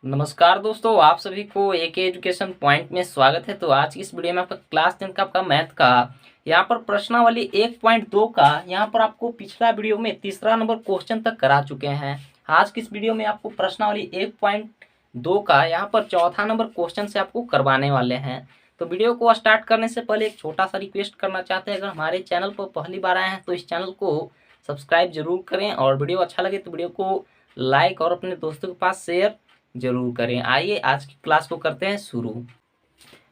नमस्कार दोस्तों, आप सभी को एक एजुकेशन पॉइंट में स्वागत है। तो आज की इस वीडियो में आपका क्लास 10 का आपका मैथ का यहाँ पर प्रश्नावली 1.2 का यहाँ पर आपको पिछला वीडियो में तीसरा नंबर क्वेश्चन तक करा चुके हैं। आज की इस वीडियो में आपको प्रश्नावली 1.2 का यहाँ पर चौथा नंबर क्वेश्चन से आपको करवाने वाले हैं। तो वीडियो को स्टार्ट करने से पहले एक छोटा सा रिक्वेस्ट करना चाहते हैं, अगर हमारे चैनल पर पहली बार आए हैं तो इस चैनल को सब्सक्राइब जरूर करें और वीडियो अच्छा लगे तो वीडियो को लाइक और अपने दोस्तों के पास शेयर जरूर करें। आइए आज की क्लास को करते हैं शुरू।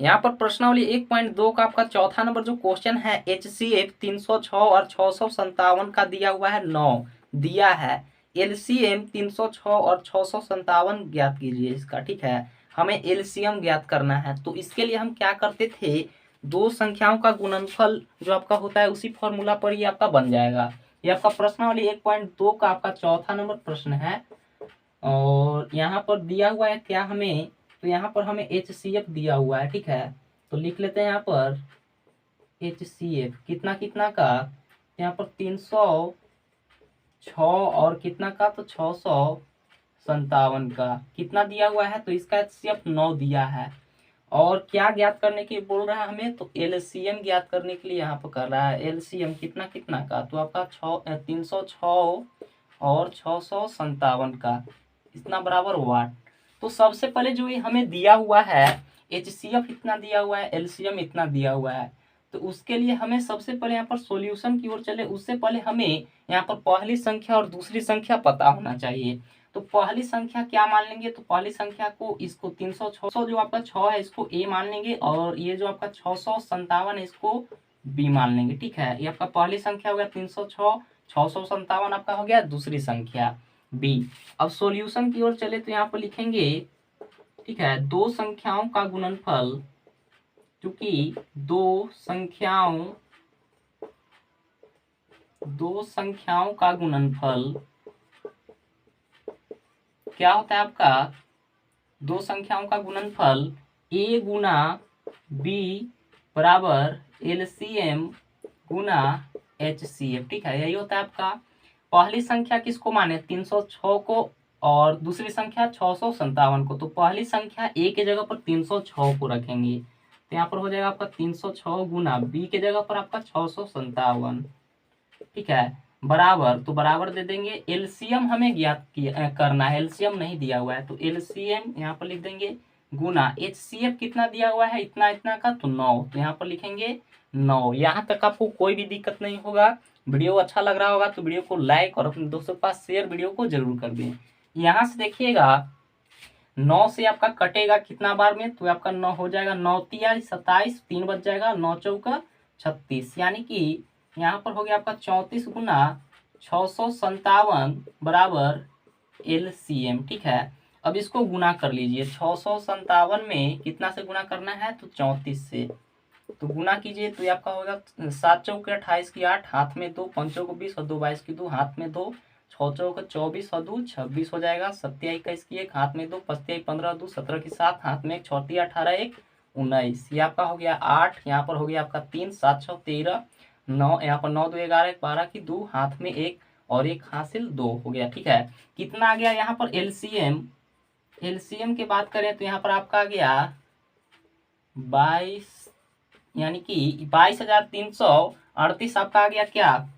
यहाँ पर प्रश्नावली 1.2 का आपका चौथा नंबर जो क्वेश्चन है HCF 306 और 657 का दिया हुआ है 9 दिया है। LCM 306 और 657 ज्ञात कीजिए इसका। ठीक है, हमें LCM ज्ञात करना है। तो इसके लिए हम क्या करते थे, दो संख्याओं का गुणनफल जो आपका होता है उसी फॉर्मूला पर ही आपका बन जाएगा। ये आपका प्रश्नावली 1.2 का आपका चौथा नंबर प्रश्न है। और यहाँ पर दिया हुआ है क्या हमें, तो यहाँ पर हमें HCF दिया हुआ है। ठीक है, तो लिख लेते हैं यहाँ पर HCF कितना कितना का, यहाँ पर 306 और कितना का, तो 657 का कितना दिया हुआ है, तो इसका HCF 9 दिया है। और क्या ज्ञात करने के लिए बोल रहा है हमें, तो LCM ज्ञात करने के लिए यहाँ पर कर रहा है। LCM कितना कितना का, तो आपका 306 और 657 का इतना बराबर वाट। तो सबसे पहले जो ये हमें दिया हुआ है HCF इतना दिया हुआ है, LCM इतना दिया हुआ है, तो उसके लिए हमें सबसे पहले यहाँ पर सॉल्यूशन की ओर चले उससे पहले हमें यहाँ पर पहली संख्या और दूसरी संख्या पता होना चाहिए। तो पहली संख्या क्या मान लेंगे, तो पहली संख्या को इसको 306 जो आपका 6 है इसको A मान लेंगे और ये जो आपका 657 है इसको B मान लेंगे। ठीक है, ये आपका पहली संख्या हो गया 306, 657 आपका हो गया दूसरी संख्या B। अब सॉल्यूशन की ओर चले तो यहाँ पर लिखेंगे, ठीक है, दो संख्याओं का गुणनफल, क्योंकि दो संख्याओं का गुणनफल क्या होता है आपका, दो संख्याओं का गुणनफल A गुना B बराबर LCM गुना HCF। ठीक है, यही होता है आपका। पहली संख्या किसको माने, 306 को, और दूसरी संख्या 657 को। तो पहली संख्या A के जगह पर 306 को रखेंगे, तो यहाँ पर हो जाएगा आपका 306 गुना B के जगह पर आपका 657। ठीक है, बराबर, तो बराबर दे देंगे। LCM हमें ज्ञात करना है, LCM नहीं दिया हुआ है, तो LCM यहाँ पर लिख देंगे गुना HCF कितना दिया हुआ है, इतना इतना का, तो 9, तो यहाँ पर लिखेंगे 9। यहाँ तक आपको कोई भी दिक्कत नहीं होगा। वीडियो अच्छा लग रहा होगा तो वीडियो को लाइक और अपने दोस्तों के पास शेयर वीडियो को जरूर कर दें। यहाँ से देखिएगा 9 से आपका कटेगा कितना बार में, तो आपका 9 हो जाएगा 9 तिया 27, 3 बच जाएगा, 9 चौका 36, यानी कि यहाँ पर हो गया आपका 34 गुना 657 बराबर LCM। ठीक है, अब इसको गुना कर लीजिए। 657 में कितना से गुना करना है, तो 34 से, तो गुना कीजिए तो ये आपका होगा 7 चौके 28 की 8, हाथ में 2, 5 चौके 20 और 2 22 की 2, हाथ में 2, 6 चौके 24 और 2 26 हो जाएगा, 7 21 की 1, हाथ में 2, 5 15 2 17 की 7, हाथ में 1, 6 18 1 19, ये आपका हो गया 8, यहाँ पर हो गया आपका 3, 7 6 13, 9, यहाँ पर 9 2 11 12 की 2, हाथ में 1 और 1 हासिल 2 हो गया। ठीक है, कितना आ गया यहाँ पर LCM की बात करें तो यहाँ पर आपका आ गया 22, यानी कि 22,338 आपका आ गया क्या,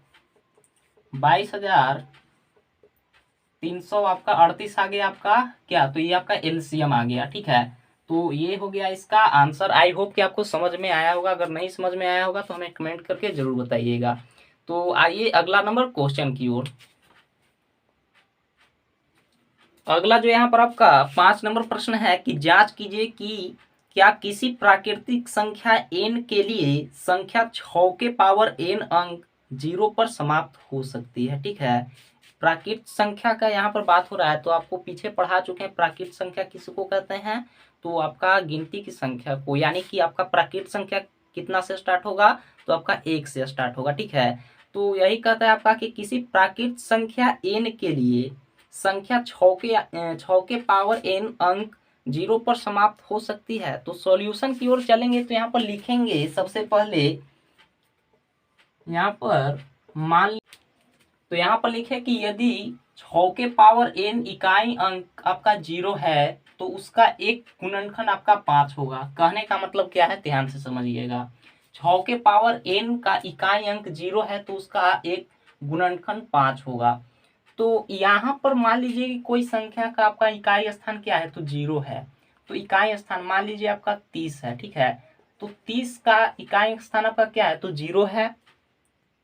22,338 आपका आ गया आपका क्या, तो ये आपका LCM आ गया। ठीक है, तो ये हो गया इसका आंसर। आई होप कि आपको समझ में आया होगा। अगर नहीं समझ में आया होगा तो हमें कमेंट करके जरूर बताइएगा। तो आइए अगला नंबर क्वेश्चन की ओर। अगला जो यहाँ पर आपका 5 नंबर प्रश्न है कि जांच कीजिए कि क्या किसी प्राकृतिक संख्या n के लिए संख्या 6 के पावर n अंक 0 पर समाप्त हो सकती है। ठीक है, प्राकृतिक संख्या का यहाँ पर बात हो रहा है, तो आपको पीछे पढ़ा चुके हैं प्राकृतिक संख्या किसको कहते हैं, तो आपका गिनती की संख्या को, यानी कि आपका प्राकृतिक संख्या कितना से स्टार्ट होगा, तो आपका 1 से स्टार्ट होगा। ठीक है, तो यही कहता है आपका कि किसी प्राकृतिक संख्या n के लिए संख्या 6 के पावर n अंक 0 पर समाप्त हो सकती है। तो सॉल्यूशन की ओर चलेंगे तो यहाँ पर लिखेंगे सबसे पहले, यहाँ पर मान, तो यहाँ पर लिखे कि यदि 6 के पावर n इकाई अंक आपका 0 है तो उसका एक गुणनखंड आपका 5 होगा। कहने का मतलब क्या है, ध्यान से समझिएगा। 6 के पावर n का इकाई अंक 0 है तो उसका एक गुणनखंड 5 होगा। तो यहाँ पर मान लीजिए कि कोई संख्या का आपका इकाई स्थान क्या है, तो 0 है। तो इकाई स्थान मान लीजिए आपका 30 है, ठीक है। तो 30 का इकाई स्थान आपका क्या है, तो 0 है।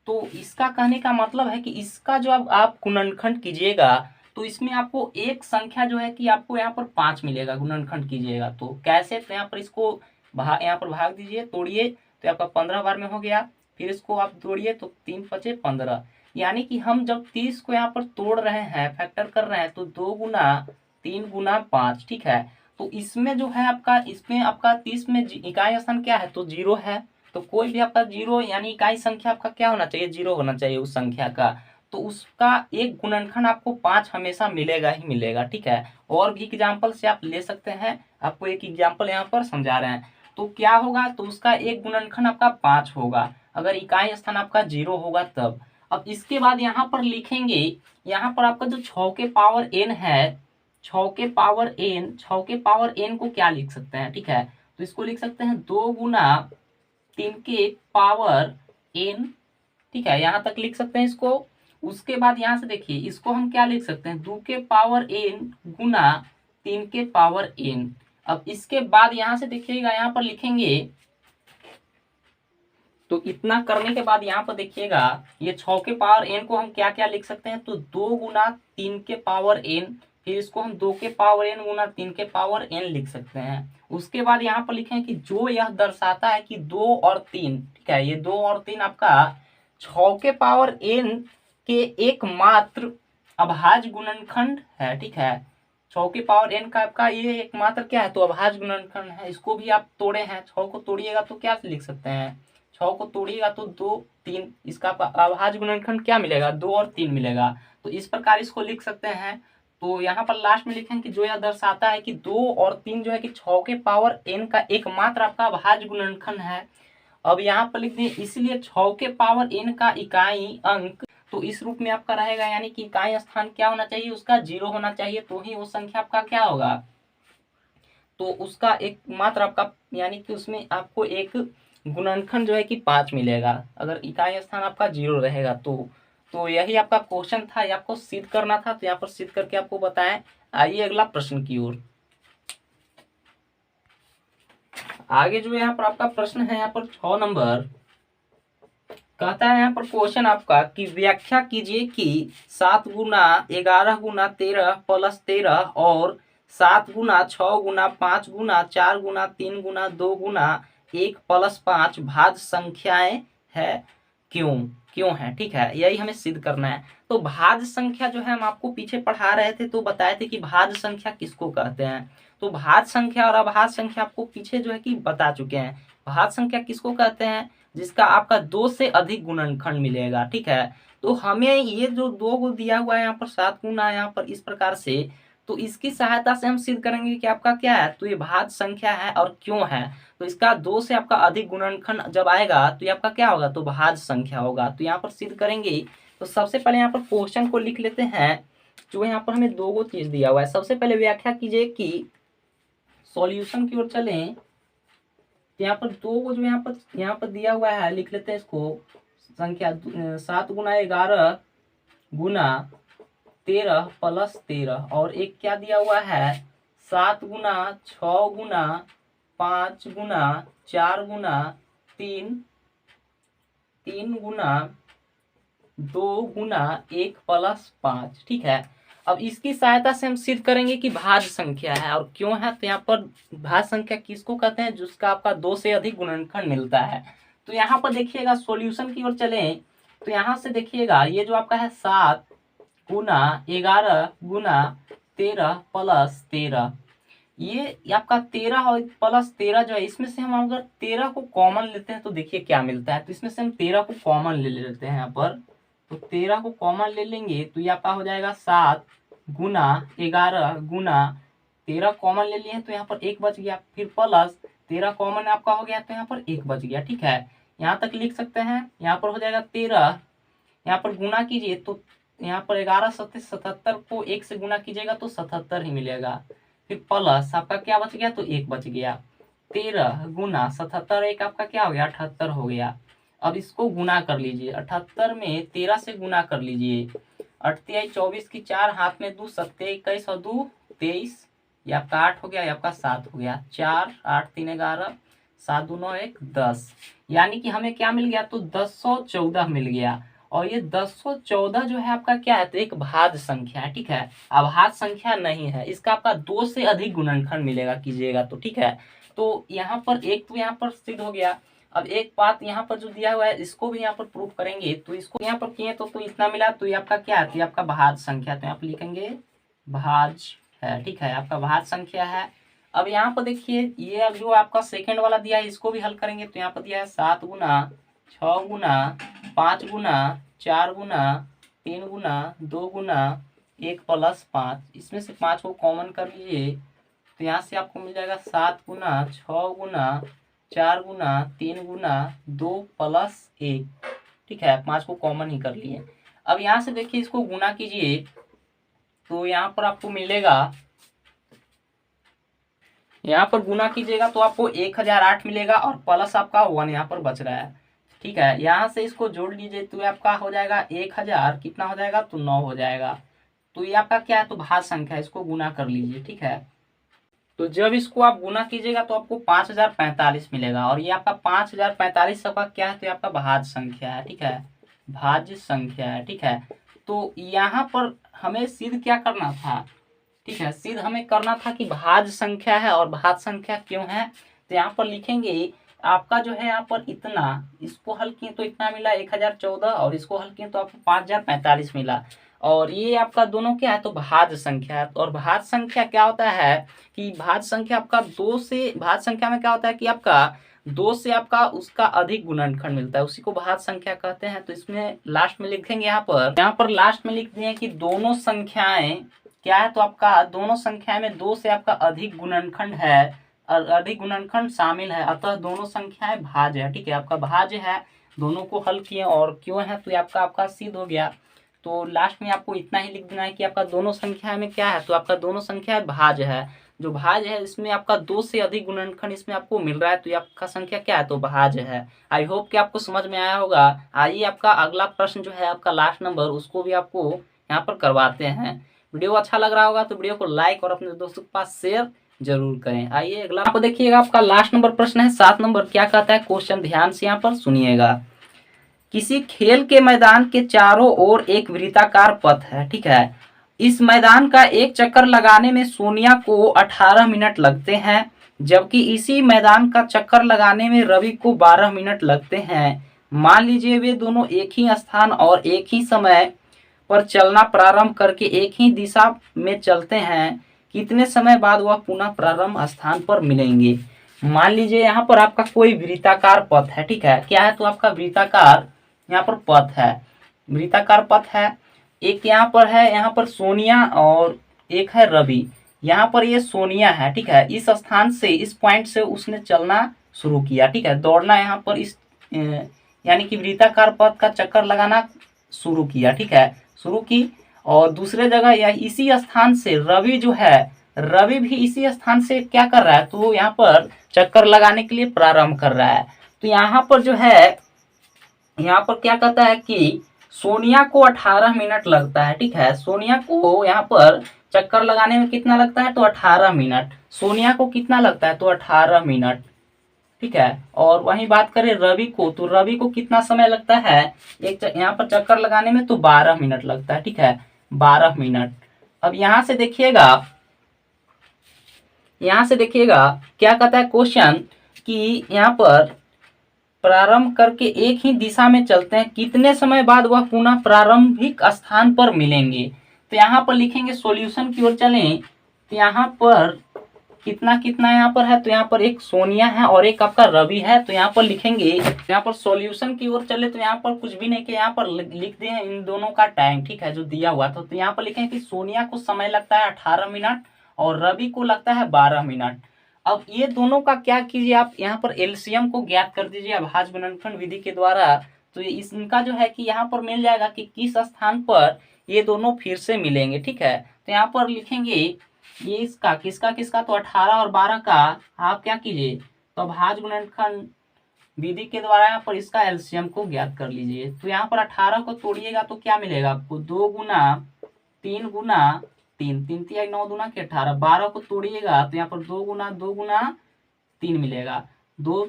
तो इसका कहने का मतलब है कि इसका जो अब आप गुणनखंड कीजिएगा तो इसमें आपको एक संख्या जो है कि आपको यहाँ पर 5 मिलेगा। गुणनखंड कीजिएगा तो कैसे, तो यहाँ पर इसको यहाँ पर भाग दीजिए, तोड़िए, तो आपका 15 बार में हो गया। फिर इसको आप तोड़िए तो 3 पचे 15, यानी कि हम जब 30 को यहाँ पर तोड़ रहे हैं, फैक्टर कर रहे हैं, तो 2 गुना 3 गुना 5, ठीक है। तो इसमें जो है आपका, इसमें आपका 30 में इकाई स्थान क्या है, तो 0 है। तो कोई भी आपका 0 यानी इकाई संख्या आपका क्या होना चाहिए, 0 होना चाहिए उस संख्या का। तो उसका एक गुणनखंड आपको 5 हमेशा मिलेगा ही मिलेगा, ठीक है। और भी एग्जाम्पल से आप ले सकते हैं, आपको एक एग्जाम्पल यहाँ पर समझा रहे हैं। तो क्या होगा, तो उसका एक गुणनखंड आपका 5 होगा अगर इकाई स्थान आपका 0 होगा तब। अब इसके बाद यहाँ पर लिखेंगे, यहाँ पर आपका जो 6 के पावर n है, 6 के पावर n, 6 के पावर n को क्या लिख सकते हैं, ठीक है। तो इसको लिख सकते हैं 2 गुना 3 के पावर n, ठीक है, यहां तक लिख सकते हैं इसको। उसके बाद यहां से देखिए, इसको हम क्या लिख सकते हैं, 2 के पावर n गुना 3 के पावर n। अब इसके बाद यहां से देखिएगा, यहां पर लिखेंगे, तो इतना करने के बाद यहाँ पर देखिएगा, ये 6 के पावर n को हम क्या क्या लिख सकते हैं, तो 2 गुना 3 के पावर n, फिर इसको हम 2 के पावर n गुना 3 के पावर n लिख सकते हैं। उसके बाद यहाँ पर लिखें कि जो यह दर्शाता है कि 2 और 3, ठीक है, ये 2 और 3 आपका 6 के पावर n के एकमात्र अभाज्य गुणनखंड है, ठीक है। 6 के पावर n का आपका ये एकमात्र क्या है, तो अभाज्य गुणनखंड है। इसको भी आप तोड़े हैं, 6 को तोड़िएगा तो क्या लिख सकते हैं, 6 को तोड़िएगा तो 2 3, इसका अभाज्य गुणनखंड क्या मिलेगा, 2 और 3 मिलेगा। तो इस प्रकार इसको लिख सकते हैं। तो यहाँ पर लास्ट में लिखें कि जो यह दर्शाता है कि 2 और 3 जो है कि 6 के पावर n का एकमात्र आपका अभाज्य गुणनखंड है। अब यहाँ पर लिख दें, इसलिए 6 के पावर n का इकाई अंक तो इस रूप में आपका रहेगा, यानी कि इकाई स्थान क्या होना चाहिए, उसका 0 होना चाहिए, तो ही वो संख्या आपका क्या होगा, तो उसका एक मात्र आपका, यानी कि उसमें आपको एक गुणनखंड जो है कि 5 मिलेगा अगर इकाई स्थान आपका 0 रहेगा तो यही आपका क्वेश्चन था, ये आपको सिद्ध करना था, तो यहाँ पर सिद्ध करके आपको बताएं। आइए अगला प्रश्न की ओर। आगे जो यहाँ पर आपका प्रश्न है, यहाँ पर 6 नंबर कहता है, यहाँ पर क्वेश्चन आपका कि व्याख्या कीजिए कि 7 गुना 11 गुना 13 प्लस 13 और 7 गुना 6 गुना 5 गुना 4 गुना 3 गुना 2 गुना 1 प्लस 5 भाज्य संख्याएं है, क्यों क्यों है, ठीक है, यही हमें सिद्ध करना है। तो भाज्य संख्या जो है, हम आपको पीछे पढ़ा रहे थे तो बताए थे कि भाज्य संख्या किसको कहते हैं। तो भाज्य संख्या और अभाज्य संख्या आपको पीछे जो है कि बता चुके हैं। भाज्य संख्या किसको कहते हैं, जिसका आपका 2 से अधिक गुणनखंड मिलेगा, ठीक है। तो हमें ये जो 2 को दिया हुआ है यहाँ पर 7 गुना, यहाँ पर इस प्रकार से, तो इसकी सहायता से हम सिद्ध करेंगे कि आपका क्या है, तो ये भाज्य संख्या है और क्यों है। तो इसका 2 से आपका अधिक गुणनखंड जब आएगा तो ये आपका क्या होगा, तो भाज्य संख्या होगा। तो यहाँ पर सिद्ध करेंगे। तो सबसे पहले यहाँ पर क्वेश्चन को लिख लेते हैं, जो यहाँ पर हमें 2 चीज दिया हुआ है। सबसे पहले व्याख्या कीजिए कि सॉल्यूशन की ओर चलें। यहाँ पर 2 को जो यहाँ पर दिया हुआ है, लिख लेते हैं इसको। संख्या 7 गुना 11 गुना 13 प्लस 13 और एक क्या दिया हुआ है, 7 गुना 6 गुना 5 गुना 4 गुना 3 गुना 2 गुना 1 प्लस 5, ठीक है। अब इसकी सहायता से हम सिद्ध करेंगे कि भाज्य संख्या है और क्यों है। तो यहाँ पर भाज्य संख्या किसको कहते हैं, जिसका आपका 2 से अधिक गुणनखंड मिलता है। तो यहाँ पर देखिएगा, सॉल्यूशन की ओर चलें तो यहाँ से देखिएगा, ये जो आपका है 7 गुना 11 गुना 13 प्लस 13, ये आपका 13 और प्लस 13 जो है, इसमें से हम अगर 13 को कॉमन लेते हैं तो देखिए क्या मिलता है। तो इसमें से हम 13 को कॉमन ले लेते हैं यहाँ पर। तो 13 को कॉमन ले लेंगे तो ये आपका हो जाएगा 7 गुना 11 गुना 13 कॉमन ले लिए तो यहाँ पर 1 बच गया, फिर प्लस 13 कॉमन आपका हो गया तो यहाँ पर 1 बच गया, ठीक है। यहाँ तक लिख सकते हैं। यहाँ पर हो जाएगा 13, यहाँ पर गुना कीजिए तो यहाँ पर 11 सत्ते 77 को 1 से गुना कीजिएगा तो 77 ही मिलेगा। फिर प्लस आपका क्या बच गया, तो 1 बच गया। 13 गुना 77, एक आपका क्या हो गया, 78 हो गया। अब इसको गुना कर लीजिए, 78 में 13 से गुना कर लीजिए। 8 तिहाई 24 की 4, हाथ में 2 सत्ते 21 और 2 23, ये आपका 8 हो गया, ये आपका 7 हो गया। 4 8 3 11, 7 2 9 1 10, यानी कि हमें क्या मिल गया, तो 1014 मिल गया। और ये 1014 जो है आपका क्या है, तो एक भाज्य संख्या है, ठीक है, अभाज्य संख्या नहीं है। इसका आपका 2 से अधिक गुणनखंड मिलेगा कीजिएगा तो, ठीक है। तो यहाँ पर एक तो यहाँ पर सिद्ध हो गया। अब एक बात यहाँ पर जो दिया हुआ है इसको भी यहाँ पर प्रूफ करेंगे, तो इसको यहाँ पर किए तो इतना मिला, तो ये आपका क्या है, तो ये आपका भाज्य संख्या, तो यहाँ पर लिखेंगे भाज्य है, ठीक है, आपका भाज्य संख्या है। अब यहाँ पर देखिए, ये अब जो आपका सेकंड वाला दिया है इसको भी हल करेंगे, तो यहाँ पर दिया है 7 गुना 6 गुना 5 गुना 4 गुना 3 गुना 2 गुना 1 प्लस 5, इसमें से 5 को कॉमन कर लीजिए, तो यहाँ से आपको मिल जाएगा 7 गुना 6 गुना 4 गुना 3 गुना 2 प्लस 1, ठीक है, 5 को कॉमन ही कर लिए। अब यहाँ से देखिए इसको गुना कीजिए, तो यहाँ पर आपको मिलेगा, यहाँ पर गुना कीजिएगा तो आपको 1008 मिलेगा, और प्लस आपका 1 यहाँ पर बच रहा है, ठीक है। यहाँ से इसको जोड़ लीजिए तो आपका हो जाएगा 1000, कितना हो जाएगा, तो 9 हो जाएगा। तो ये आपका क्या है, तो भाज्य संख्या है, इसको गुना कर लीजिए, ठीक है। तो जब इसको आप गुना कीजिएगा तो आपको 5045 मिलेगा, और ये आपका 5045 आपका क्या है, तो आपका भाज्य संख्या है, ठीक है, भाज्य संख्या है, ठीक है। तो यहाँ पर हमें सिद्ध क्या करना था, ठीक है, सिद्ध हमें करना था कि भाज्य संख्या है, और भाज्य संख्या क्यों है, तो यहाँ पर लिखेंगे आपका जो है यहाँ पर इतना, इसको हल किए तो इतना मिला 1014, और इसको हल किए तो आपको 5045 मिला, और ये आपका दोनों क्या है, तो भाज्य संख्या है। और भाज्य संख्या क्या होता है कि भाज्य संख्या आपका 2 से, भाज्य संख्या में क्या होता है कि आपका 2 से आपका उसका अधिक गुणनखंड मिलता है, उसी को भाज्य संख्या कहते हैं। तो इसमें लास्ट में लिखेंगे, यहाँ पर लास्ट में लिख दिए कि दोनों संख्याएं क्या है, तो आपका दोनों संख्या में 2 से आपका अधिक गुणनखंड है, अधिक गुणनखंड शामिल है, अतः दोनों संख्याएं भाज्य है, ठीक है, आपका भाज्य है। दोनों को हल किए और क्यों है, तो ये आपका सिद्ध हो गया। तो लास्ट में आपको इतना ही लिख देना है कि आपका दोनों संख्या में क्या है, तो आपका दोनों संख्या भाज्य है। जो भाज्य है इसमें आपका 2 से अधिक गुणनखंड इसमें आपको मिल रहा है, तो ये आपका संख्या क्या है, तो भाज्य है। आई होप कि आपको समझ में आया होगा। आइए आपका अगला प्रश्न जो है आपका लास्ट नंबर, उसको भी आपको यहाँ पर करवाते हैं। वीडियो अच्छा लग रहा होगा तो वीडियो को लाइक और अपने दोस्तों के पास शेयर जरूर करें। आइए अगला आपको देखिएगा, आपका लास्ट नंबर प्रश्न है 7 नंबर। क्या कहता है क्वेश्चन, ध्यान से यहाँ पर सुनिएगा। किसी खेल के मैदान के चारों ओर एक वृत्ताकार पथ है, ठीक है। इस मैदान का एक चक्कर लगाने में सोनिया को 18 मिनट लगते हैं, जबकि इसी मैदान का चक्कर लगाने में रवि को 12 मिनट लगते हैं। मान लीजिए वे दोनों एक ही स्थान और एक ही समय पर चलना प्रारंभ करके एक ही दिशा में चलते हैं, कितने समय बाद वह पुनः प्रारंभ स्थान पर मिलेंगे। मान लीजिए यहाँ पर आपका कोई वृत्ताकार पथ है, ठीक है, क्या है, तो आपका वृत्ताकार यहाँ पर पथ है, वृत्ताकार पथ है। एक यहाँ पर है, यहाँ पर सोनिया और एक है रवि। यहाँ पर ये सोनिया है, ठीक है, इस स्थान से, इस पॉइंट से उसने चलना शुरू किया, ठीक है, दौड़ना यहाँ पर इस यानी कि वृत्ताकार पथ का चक्कर लगाना शुरू किया, ठीक है, शुरू की। और दूसरे जगह या इसी स्थान से रवि जो है, रवि भी इसी स्थान से क्या कर रहा है, तो यहाँ पर चक्कर लगाने के लिए प्रारंभ कर रहा है। तो यहाँ पर जो है, यहाँ पर क्या कहता है कि सोनिया को 18 मिनट लगता है, ठीक है, सोनिया को यहाँ पर चक्कर लगाने में कितना लगता है, तो 18 मिनट। सोनिया को कितना लगता है, तो 18 मिनट, ठीक है। और वहीं बात करें रवि को, तो रवि को कितना समय लगता है एक यहाँ पर चक्कर लगाने में, तो 12 मिनट लगता है, ठीक है, 12 मिनट। अब यहाँ से देखिएगा, यहाँ से देखिएगा क्या कहता है क्वेश्चन कि यहाँ पर प्रारंभ करके एक ही दिशा में चलते हैं, कितने समय बाद वह पुनः प्रारंभिक स्थान पर मिलेंगे। तो यहाँ पर लिखेंगे, सॉल्यूशन की ओर चलें, तो यहाँ पर कितना कितना यहाँ पर है, तो यहाँ पर एक सोनिया है और एक आपका रवि है। तो यहाँ पर लिखेंगे, यहाँ पर सॉल्यूशन की ओर चले तो यहाँ पर कुछ भी नहीं किया, यहाँ पर लिख दें इन दोनों का टाइम, ठीक है, जो दिया हुआ था। तो यहाँ पर लिखेंगे कि सोनिया को समय लगता है 18 मिनट और रवि को लगता है 12 मिनट। अब ये दोनों का क्या कीजिए, आप यहाँ पर एलसीएम को ज्ञात कर दीजिए अभाज्य गुणनखंड विधि के द्वारा। तो इनका जो है कि यहाँ पर मिल जाएगा कि किस स्थान पर ये दोनों फिर से मिलेंगे। ठीक है, तो यहाँ पर लिखेंगे ये इसका किसका किसका, तो 18 और 12 का आप क्या कीजिए, तो भाज्य गुणनखंड विधि के द्वारा यहाँ पर इसका एलसीएम को ज्ञात कर लीजिए। तो यहाँ पर 18 को तोड़िएगा तो क्या मिलेगा आपको, 2 गुना 3 गुना 3, 3 तिया 9 दूना के 18। 12 को तोड़िएगा तो यहाँ पर 2 गुना 3 मिलेगा, 2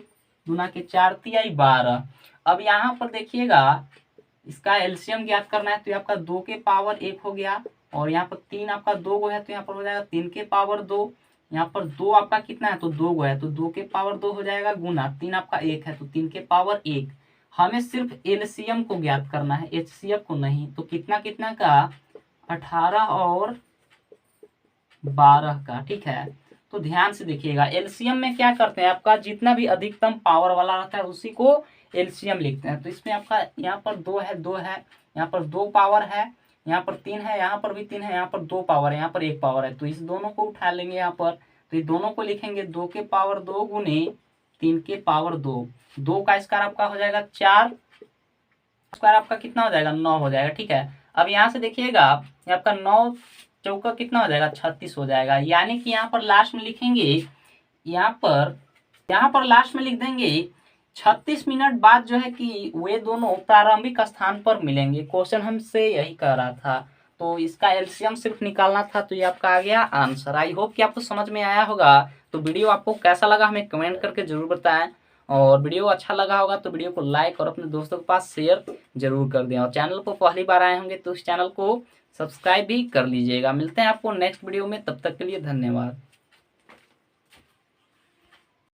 गुना के 4 तिया 12। अब यहाँ पर देखिएगा इसका एलसीएम ज्ञात करना है, तो आपका 2 के पावर 1 हो गया, और यहाँ पर 3 आपका 2 गो है तो यहाँ पर हो जाएगा 3 के पावर 2। यहाँ पर 2 आपका कितना है, तो 2 गो है तो 2 के पावर 2 हो जाएगा, गुना 3 आपका 1 है तो 3 के पावर 1। हमें सिर्फ एलसीएम को ज्ञात करना है, एचसीएफ को नहीं। तो कितना कितना का, 18 और 12 का। ठीक है, तो ध्यान से देखिएगा एलसीएम में क्या करते हैं, आपका जितना भी अधिकतम पावर वाला रहता है उसी को एलसीएम लिखते हैं। तो इसमें आपका यहाँ पर 2 है, 2 है, यहाँ पर 2 पावर है, यहाँ पर 3 है, यहाँ पर भी 3 है, यहाँ पर 2 पावर है, यहाँ पर 1 पावर है। तो इस दोनों को उठा लेंगे यहाँ पर, तो ये दोनों को लिखेंगे 2 के पावर 2 गुने 3 के पावर 2। 2 का स्क्वायर आपका हो जाएगा 4, स्क्वायर आपका कितना हो जाएगा, 9 हो जाएगा। ठीक है, अब यहाँ से देखिएगा आपका 9 चौका कितना हो जाएगा, 36 हो जाएगा। यानी कि यहाँ पर लास्ट में लिखेंगे, यहाँ पर लास्ट में लिख देंगे 36 मिनट बाद जो है कि वे दोनों प्रारंभिक स्थान पर मिलेंगे। क्वेश्चन हमसे यही कह रहा था, तो इसका एलसीएम सिर्फ निकालना था, तो ये आपका आ गया आंसर। आई होप कि आपको समझ में आया होगा। तो वीडियो आपको कैसा लगा हमें कमेंट करके जरूर बताएं, और वीडियो अच्छा लगा होगा तो वीडियो को लाइक और अपने दोस्तों के पास शेयर जरूर कर दें, और चैनल पर पहली बार आए होंगे तो इस चैनल को सब्सक्राइब भी कर लीजिएगा। मिलते हैं आपको नेक्स्ट वीडियो में, तब तक के लिए धन्यवाद।